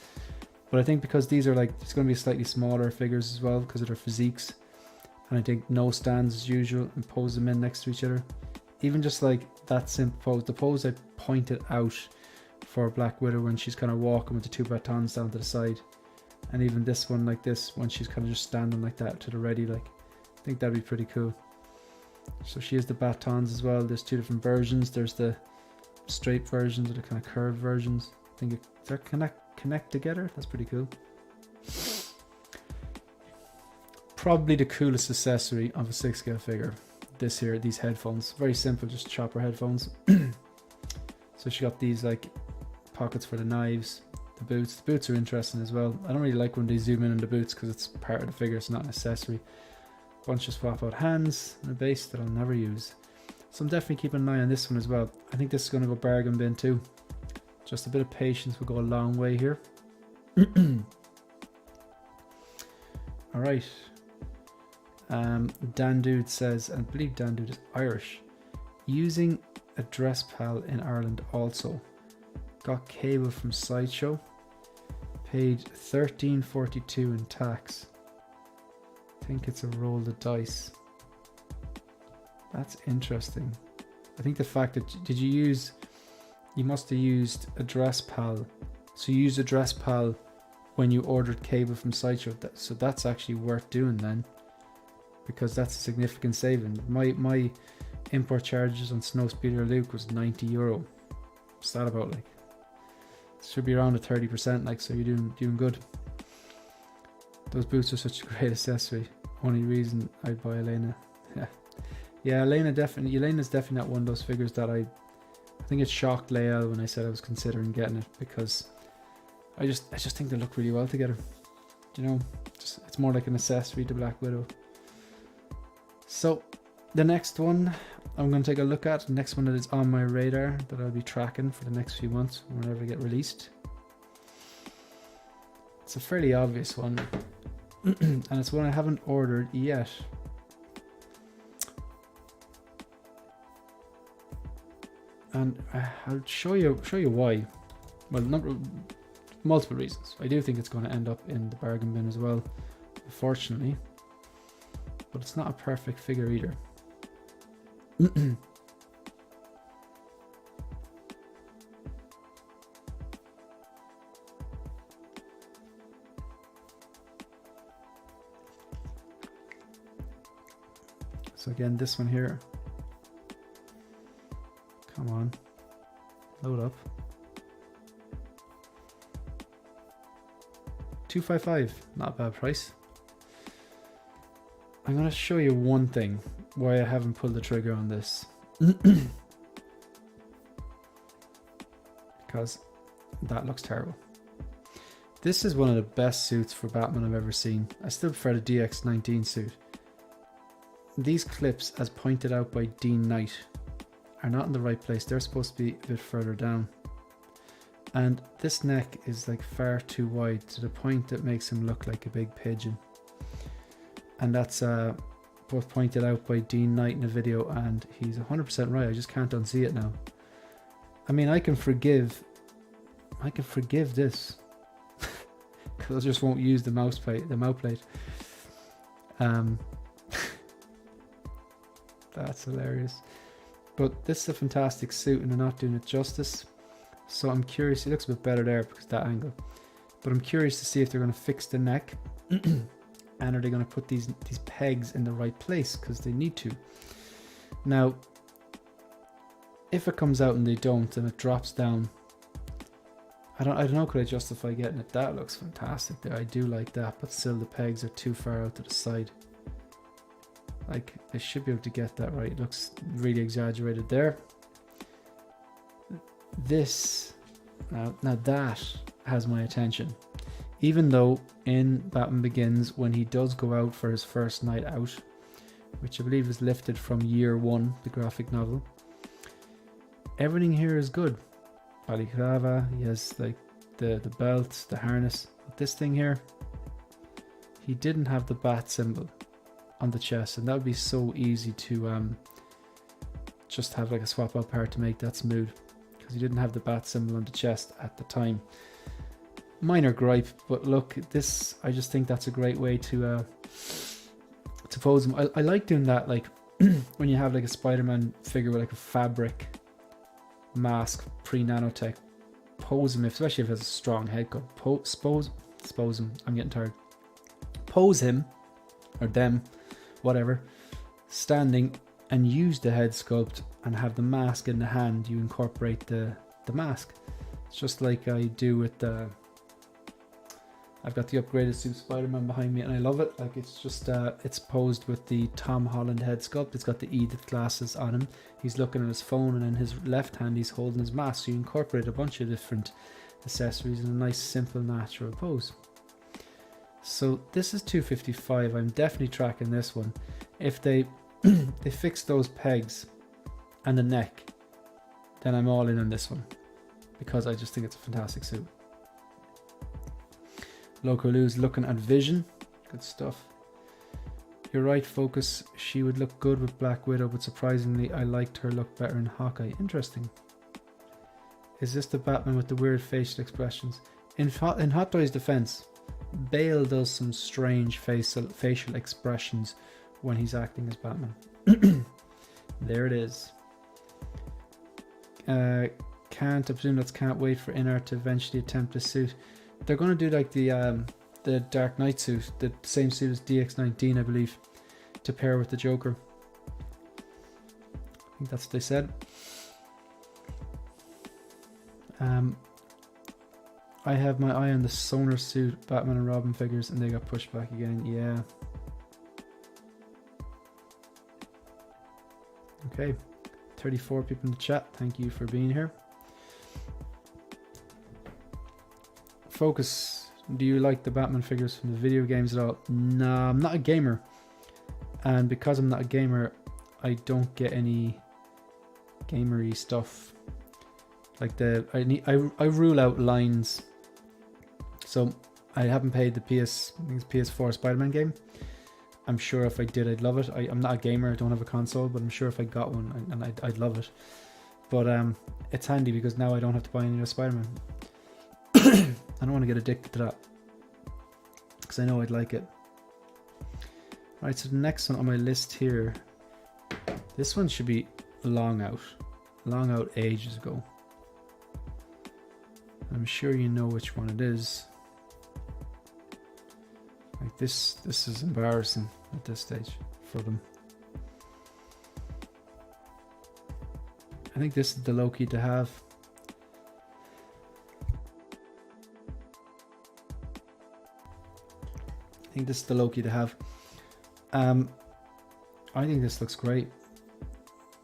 But I think because these are like, it's going to be slightly smaller figures as well because of their physiques, and I think no stands as usual, and pose them in next to each other. Even just like that simple pose, the pose I pointed out for Black Widow when she's kind of walking with the 2 batons down to the side, and even this one like this when she's kind of just standing like that to the ready, like I think that'd be pretty cool. So she has the batons as well. There's 2 different versions. There's the straight versions or the kind of curved versions. I think they connect together. That's pretty cool. Probably the coolest accessory of a 6-scale figure. This here, these headphones. Very simple, just chopper headphones. So she got these like pockets for the knives. the boots. The boots are interesting as well. I don't really like when they zoom in on the boots because it's part of the figure, it's not an accessory. Bunch of swap out hands and a base that I'll never use. So I'm definitely keeping an eye on this one as well. I think this is going to go bargain bin too. Just a bit of patience will go a long way here. Alright. Dan Dude says, I believe Dan Dude is Irish. Using a dress pal in Ireland also. Got cable from Sideshow. Paid $13.42 in tax. I think it's a roll the dice. That's interesting. I think the fact that you must have used a dress pal. So you used a dress pal when you ordered cable from Sideshow. So that's actually worth doing then, because that's a significant saving. My import charges on Snowspeeder Luke was €90. What's that about? Like, should be around a 30%. Like, so you're doing good. Those boots are such a great accessory. Only reason I'd buy Elena. Yeah, Elena's definitely not one of those figures that I think it shocked Leia when I said I was considering getting it, because I just think they look really well together. You know, it's more like an accessory to Black Widow. So the next one I'm going to take a look at, the next one that is on my radar that I'll be tracking for the next few months whenever they get released. It's a fairly obvious one, and it's one I haven't ordered yet. And I'll show you why. Well, multiple reasons. I do think it's going to end up in the bargain bin as well, unfortunately. But it's not a perfect figure either. So again, this one here. Come on, load up. $255, not a bad price. I'm going to show you one thing why I haven't pulled the trigger on this. Because that looks terrible. This is one of the best suits for Batman I've ever seen. I still prefer the DX19 suit. These clips, as pointed out by Dean Knight, are not in the right place. They're supposed to be a bit further down. And this neck is like far too wide to the point that makes him look like a big pigeon. And that's both pointed out by Dean Knight in a video, and he's 100% right. I just can't unsee it now. I mean, I can forgive this because I just won't use the mouth plate. That's hilarious. But this is a fantastic suit and they're not doing it justice. So I'm curious. It looks a bit better there because of that angle. But I'm curious to see if they're going to fix the neck. And are they going to put these pegs in the right place? Because they need to. Now, if it comes out and they don't and it drops down, I don't know, could I justify getting it? That looks fantastic there. I do like that. But still the pegs are too far out to the side. Like, I should be able to get that right. It looks really exaggerated there. This, now that has my attention. Even though in Batman Begins, when he does go out for his first night out, which I believe is lifted from Year One, the graphic novel, everything here is good. Balaclava, he has like the belt, the harness. But this thing here, he didn't have the bat symbol on the chest, and that would be so easy to just have like a swap out part to make that smooth, because he didn't have the bat symbol on the chest at the time. Minor gripe, but look, this, I just think that's a great way to pose him. I like doing that, like when you have like a Spider-Man figure with like a fabric mask, pre-nanotech, pose him, especially if it has a strong head cut. Pose him, I'm getting tired. Pose him, or them, whatever, standing, and use the head sculpt and have the mask in the hand. You incorporate the mask. It's just like I do with the, I've got the upgraded suit Spider-Man behind me and I love it. Like, it's just it's posed with the Tom Holland head sculpt. It's got the Edith glasses on him. He's looking at his phone, and in his left hand he's holding his mask. So you incorporate a bunch of different accessories in a nice, simple, natural pose. So this is 255. I'm definitely tracking this one. If they they fix those pegs and the neck, then I'm all in on this one, because I just think it's a fantastic suit. Loco Lou's looking at Vision. Good stuff. You're right, Focus. She would look good with Black Widow, but surprisingly, I liked her look better in Hawkeye. Interesting. Is this the Batman with the weird facial expressions? In Hot Toy's defense, Bale does some strange facial expressions when he's acting as Batman. There it is. I presume that's can't wait for Inart to eventually attempt the suit. They're going to do like the Dark Knight suit, the same suit as DX19, I believe, to pair with the Joker. I think that's what they said. I have my eye on the Sonar suit Batman and Robin figures, and they got pushed back again. Yeah. Okay. 34 people in the chat. Thank you for being here. Focus. Do you like the Batman figures from the video games at all? Nah, I'm not a gamer. And because I'm not a gamer, I don't get any gamery stuff. Like I rule out lines. So I haven't played the PS4 Spider-Man game. I'm sure if I did, I'd love it. I'm not a gamer, I don't have a console, but I'm sure if I got one, and I'd love it. But it's handy because now I don't have to buy any other Spider-Man. I don't want to get addicted to that, because I know I'd like it. Alright, so the next one on my list here, this one should be long out ages ago. I'm sure you know which one it is. Like this is embarrassing at this stage for them. I think this is the Loki to have. I think this is the Loki to have. I think this looks great.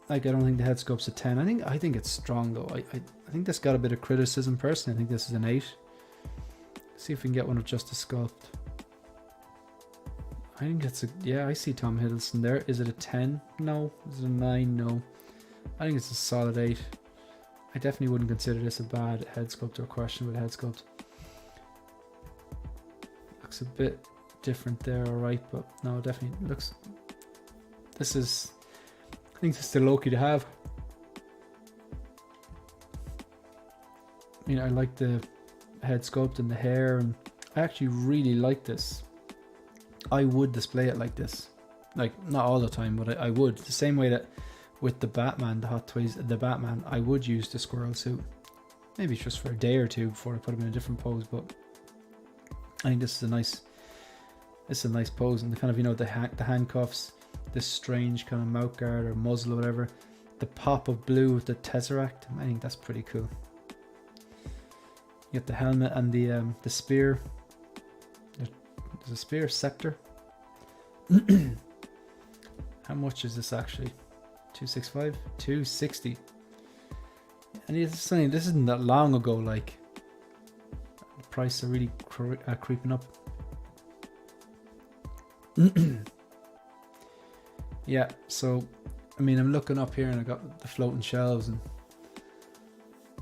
Like, I don't think the head sculpt's a 10. I think it's strong though. I think this got a bit of criticism personally. I think this is an 8. See if we can get one of just a sculpt. I think it's a, yeah, I see Tom Hiddleston there. Is it a 10? No. Is it a 9? No. I think it's a solid 8. I definitely wouldn't consider this a bad head sculpt or questionable head sculpt. Looks a bit different there, alright, but no, definitely looks, this is, I think this is the Loki to have. I mean, I like the head sculpt and the hair, and I actually really like this. I would display it like this. Like, not all the time, but I would. The same way that with the Batman, the Hot Toys, the Batman, I would use the squirrel suit. Maybe just for a day or two before I put him in a different pose, but I think this is a nice, it's a nice pose. And the kind of, you know, the handcuffs, this strange kind of mouth guard or muzzle or whatever, the pop of blue with the Tesseract, I think that's pretty cool. You get the helmet and the spear. There's a spear scepter. How much is this actually? 265? 260. And it's saying this isn't that long ago, like the prices are really creeping up. Yeah, so I mean, I'm looking up here and I got the floating shelves, and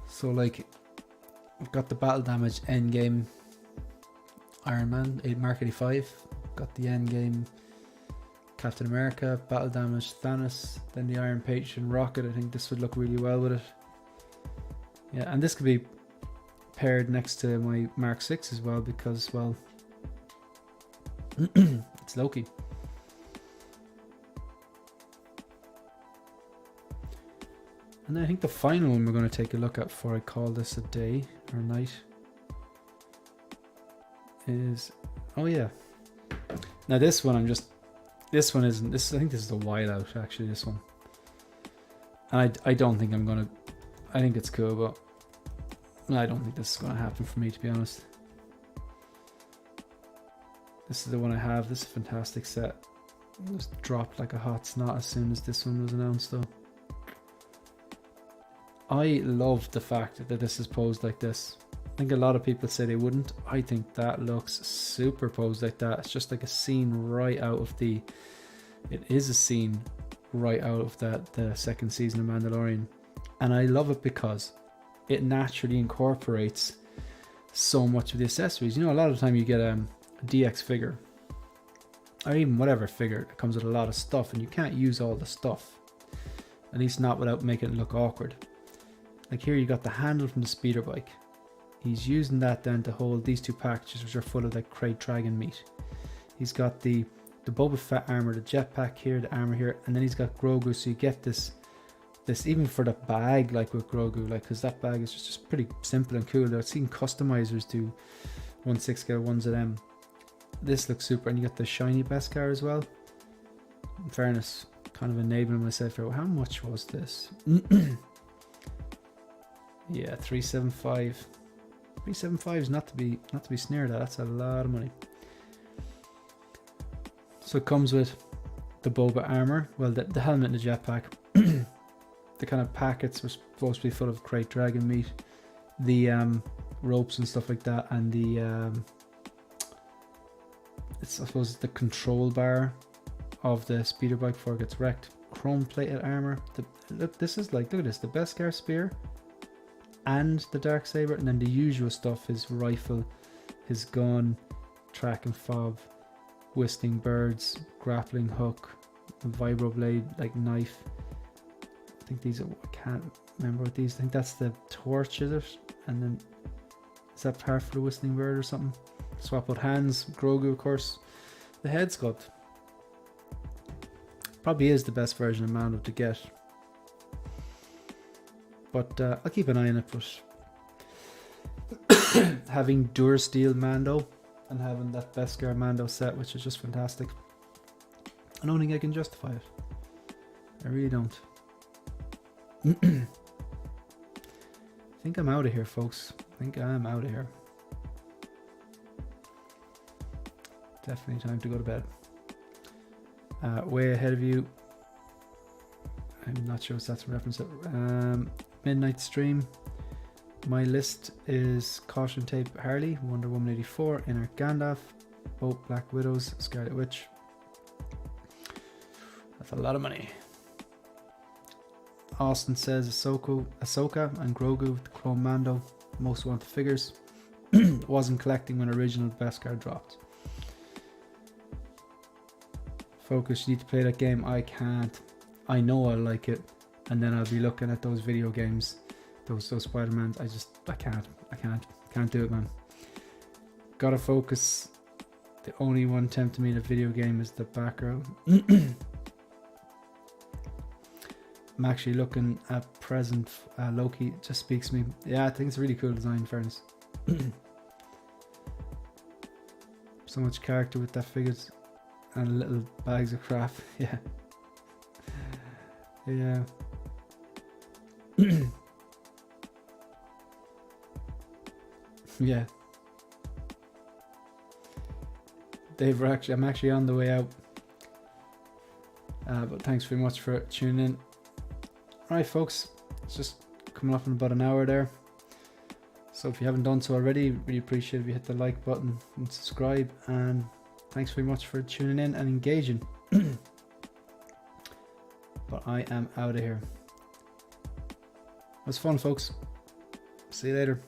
so like I've got the battle damage endgame Iron Man, Mark 85, got the endgame Captain America, battle damage Thanos, then the Iron Patriot Rocket. I think this would look really well with it. Yeah, and this could be paired next to my Mark 6 as well, because, well, it's Loki. And I think the final one we're going to take a look at before I call this a day or night is, oh yeah, now this one I'm just, this one isn't, this, I think this is a while out actually, this one, and I don't think I'm gonna, I think it's cool, but I don't think this is gonna happen for me, to be honest. This is the one I have. This is a fantastic set. It was dropped like a hot snot as soon as this one was announced though. I love the fact that this is posed like this. I think a lot of people say they wouldn't. I think that looks superposed like that. It's just like a scene right out of the... It is a scene right out of the second season of Mandalorian. And I love it because it naturally incorporates so much of the accessories. You know, a lot of the time you get a DX figure, or even whatever figure, it comes with a lot of stuff, and you can't use all the stuff. At least not without making it look awkward. Like here you got the handle from the speeder bike. He's using that then to hold these two packages, which are full of like Krayt Dragon meat. He's got the Boba Fett armor, the jetpack here, the armor here, and then he's got Grogu. So you get this even for the bag, like with Grogu, like, because that bag is just pretty simple and cool. I've seen customizers do 1/6 scale ones of them. This looks super, and you got the shiny Beskar as well. In fairness, kind of enabling myself here. How much was this? Yeah, 375. 375 is not to be sneered at. That's a lot of money. So it comes with the Boba armor, well, the helmet and the jetpack. The kind of packets were supposed to be full of Krayt Dragon meat, the ropes and stuff like that, and the it's, I suppose, the control bar of the speeder bike before it gets wrecked. Chrome plated armor. Look, this is like, look at this, the Beskar spear and the Darksaber, and then the usual stuff, his rifle, his gun, track and fob, whistling birds, grappling hook, the vibroblade like knife. I think these are, I can't remember what these, I think that's the torch, is it? And then is that part for the whistling bird or something? Swap out hands. Grogu, of course. The head sculpt probably is the best version of Mando to get, but I'll keep an eye on it. But having Durasteel Mando and having that Beskar Mando set, which is just fantastic, I don't think I can justify it. I really don't. I think I'm out of here, folks. I think I'm out of here. Definitely time to go to bed. Way ahead of you. I'm not sure if that's a reference. Midnight stream. My list is Caution Tape Harley, Wonder Woman 84, Inner Gandalf, both Black Widows, Scarlet Witch. That's a lot of money. Austin says Ahsoka and Grogu with the Chrome Mando. Most wanted figures. Wasn't collecting when original Beskar dropped. Focus, you need to play that game. I can't. I know I'll like it, and then I'll be looking at those video games, those Spider-Mans. I can't do it, man. Gotta focus. The only one tempting me in a video game is the background. I'm actually looking at present Loki. Just speaks to me. Yeah, I think it's a really cool design, in fairness. So much character with that figures and little bags of crap. Yeah. Yeah. Yeah. Dave, I'm actually on the way out. But thanks very much for tuning in. Alright, folks, it's just coming up in about an hour there. So if you haven't done so already, really appreciate if you hit the like button and subscribe. And thanks very much for tuning in and engaging. But I am out of here. It was fun, folks. See you later.